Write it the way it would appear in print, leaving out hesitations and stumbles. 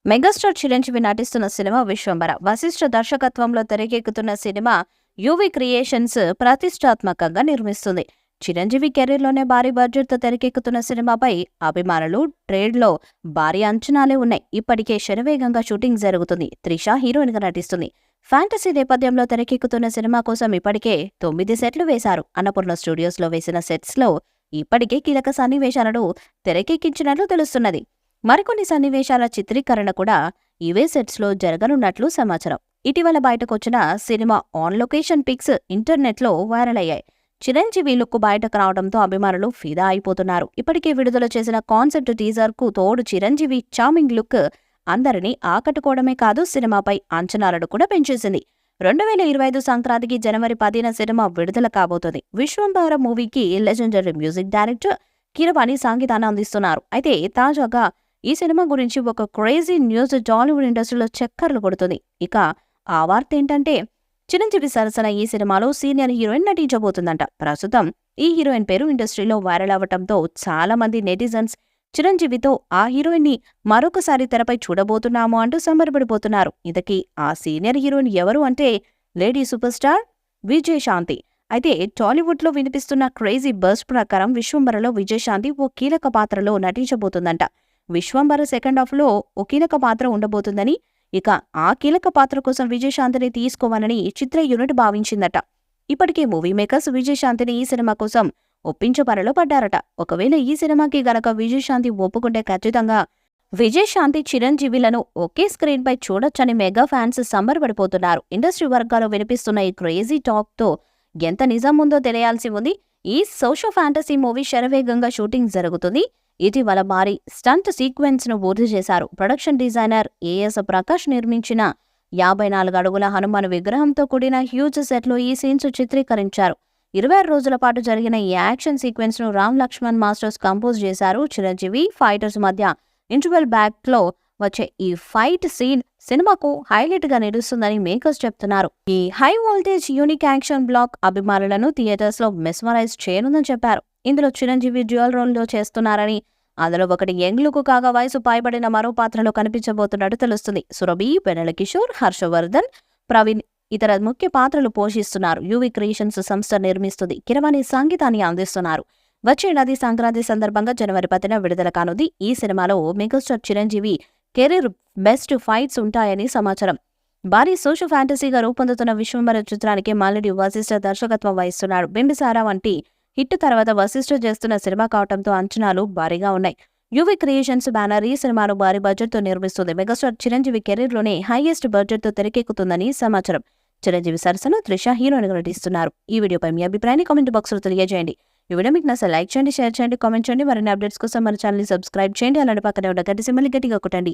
Megastar Chiranjeevi నటిస్తున్న cinema Vishwambhara. Vashishtha దర్శకత్వంలో తెరకెక్కుతున్న సినిమా యువి క్రియేషన్స్ ప్రతిష్టాత్మకంగా నిర్మిస్తుంది. చిరంజీవి కెరీర్లోనే భారీ బడ్జెట్తో తెరకెక్కుతున్న సినిమాపై అభిమానులు, ట్రేడ్లో భారీ అంచనాలే ఉన్నాయి. ఇప్పటికే శరవేగంగా షూటింగ్ జరుగుతుంది. త్రిష హీరోయిన్గా నటిస్తుంది. ఫ్యాంటసీ నేపథ్యంలో తెరకెక్కుతున్న సినిమా కోసం ఇప్పటికే 9 సెట్లు వేశారు. అన్నపూర్ణ స్టూడియోస్లో వేసిన సెట్స్లో ఇప్పటికే కీలక సన్నివేశాలను తెరకెక్కించినట్లు తెలుస్తున్నది. మరికొన్ని సన్నివేశాల చిత్రీకరణ కూడా ఇవే సెట్స్లో జరగనున్నట్లు సమాచారం. ఇటీవల బయటకొచ్చిన సినిమా ఆన్ లొకేషన్ పిక్స్ ఇంటర్నెట్లో వైరల్ అయ్యాయి. చిరంజీవి లుక్ బయటకు రావడంతో అభిమానులు ఫిదా అయిపోతున్నారు. ఇప్పటికే విడుదల చేసిన కాన్సెప్ట్ టీజర్ కు తోడు చిరంజీవి చార్మింగ్ లుక్ అందరినీ ఆకట్టుకోవడమే కాదు, సినిమాపై అంచనాలను కూడా పెంచేసింది. 2025 సంక్రాంతికి జనవరి 10న సినిమా విడుదల కాబోతోంది. విశ్వంబర మూవీకి లెజెండరీ మ్యూజిక్ డైరెక్టర్ కీరవాణి సంగీతాన్ని అందిస్తున్నారు. అయితే తాజాగా ఈ సినిమా గురించి ఒక క్రేజీ న్యూస్ టాలీవుడ్ ఇండస్ట్రీలో చక్కర్లు కొడుతుంది. ఇక ఆ వార్త ఏంటంటే, చిరంజీవి సరసన ఈ సినిమాలో సీనియర్ హీరోయిన్ నటించబోతుందంట. ప్రస్తుతం ఈ హీరోయిన్ పేరు ఇండస్ట్రీలో వైరల్ అవ్వటంతో చాలా మంది నెటిజన్స్ చిరంజీవితో ఆ హీరోయిన్ ని మరొకసారి తెరపై చూడబోతున్నాము అంటూ సంబరపడిపోతున్నారు. ఇంతకీ ఆ సీనియర్ హీరోయిన్ ఎవరు అంటే లేడీ సూపర్ స్టార్ విజయశాంతి. అయితే టాలీవుడ్ లో వినిపిస్తున్న క్రేజీ బజ్ ప్రకారం విశ్వంబరలో విజయశాంతి ఓ కీలక పాత్రలో నటించబోతుందంట. విశ్వంబర సెకండ్ హాఫ్ లో ఓ కీలక పాత్ర ఉండబోతుందని, ఇక ఆ కీలక పాత్ర కోసం విజయశాంతిని తీసుకోవాలని చిత్ర యూనిట్ భావించిందట. ఇప్పటికే మూవీ మేకర్స్ విజయశాంతిని ఈ సినిమా కోసం ఒప్పించే పనిలో పడ్డారట. ఒకవేళ ఈ సినిమాకి గనక విజయశాంతి ఒప్పుకుంటే ఖచ్చితంగా విజయశాంతి చిరంజీవిలను ఒకే స్క్రీన్ పై చూడొచ్చని మెగా ఫ్యాన్స్ సంబరపడిపోతున్నారు. ఇండస్ట్రీ వర్గాల్లో వినిపిస్తున్న ఈ క్రేజీ టాక్ తో ఎంత నిజం ఉందో తెలియాల్సి ఉంది. ఈ సోషల్ ఫ్యాంటసీ మూవీ శరవేగంగా షూటింగ్ జరుగుతుంది. ఇటీవల భారీ స్టంట్ సీక్వెన్స్ ను పూర్తి చేశారు. ప్రొడక్షన్ డిజైనర్ ఏఎస్ ప్రకాష్ నిర్మించిన 54 అడుగుల హనుమాన్ విగ్రహంతో కూడిన హ్యూజ్ సెట్లో ఈ సీన్స్ చిత్రీకరించారు. 26 రోజుల పాటు జరిగిన ఈ యాక్షన్ సీక్వెన్స్ ను రామ్ లక్ష్మణ్ మాస్టర్స్ కంపోజ్ చేశారు. చిరంజీవి ఫైటర్స్ మధ్య ఇంటర్వెల్ బ్యాక్ లో వచ్చే ఈ ఫైట్ సీన్ సినిమాకు హైలైట్ గా నిలుస్తుందని మేకర్స్ చెప్తున్నారు. ఈ high voltage unique action block అభిమానులను థియేటర్స్ లో మెస్మరైజ్ చేయనుందని చెప్పారు. ఇందులో చిరంజీవి డ్యూయల్ రోల్ లో చేస్తున్నారని, అందులో ఒకటి యంగ్ లుక్ కాగా వయసు పైబడిన మరో పాత్రలో కనిపించబోతున్నట్టు తెలుస్తుంది. సురభి, వెన్నెల కిషోర్, హర్షవర్ధన్, ప్రవీణ్ ఇతర ముఖ్య పాత్రలు పోషిస్తున్నారు. యువి క్రియేషన్స్ సంస్థ నిర్మిస్తుంది. కీరవాణి సంగీతాన్ని అందిస్తున్నారు. వచ్చే ఏడాది సంక్రాంతి సందర్భంగా జనవరి 10న విడుదల కానుంది. ఈ సినిమాలో megastar Chiranjeevi career best fights ఉంటాయని సమాచారం. భారీ సోషల్ ఫ్యాంటసీగా రూపొందుతున్న విశ్వంబర చిత్రానికి మాల్రెడ్డి వశిష్ఠ దర్శకత్వం వహిస్తున్నాడు. బింబిసారా వంటి హిట్ తర్వాత వశిష్ఠ చేస్తున్న సినిమా కావడంతో అంచనాలు భారీగా ఉన్నాయి. యువి క్రియేషన్స్ బ్యానర్ ఈ సినిమాను భారీ బడ్జెట్ తో నిర్మిస్తుంది. మెగాస్టార్ చిరంజీవి కెరీర్ లోనే హైయెస్ట్ బడ్జెట్ తో తెరకెక్కుతుందని సమాచారం. చిరంజీవి సరసన త్రిష హీరోయిన్గా నటిస్తున్నారు. ఈ వీడియోపై మీ అభిప్రాయాన్ని కామెంట్ బాక్స్ లో తెలియజేయండి. ఈ వీడియో మీకు నచ్చితే లైక్ చేయండి, షేర్ చేయండి, కామెంట్ చేయండి. మరిన్ని అప్డేట్స్ కోసం మన ఛానల్ ని సబ్స్క్రైబ్ చేయండి. అలాంటి పక్కనే ఉన్న గంట సింబల్ ని గట్టిగా కొట్టండి.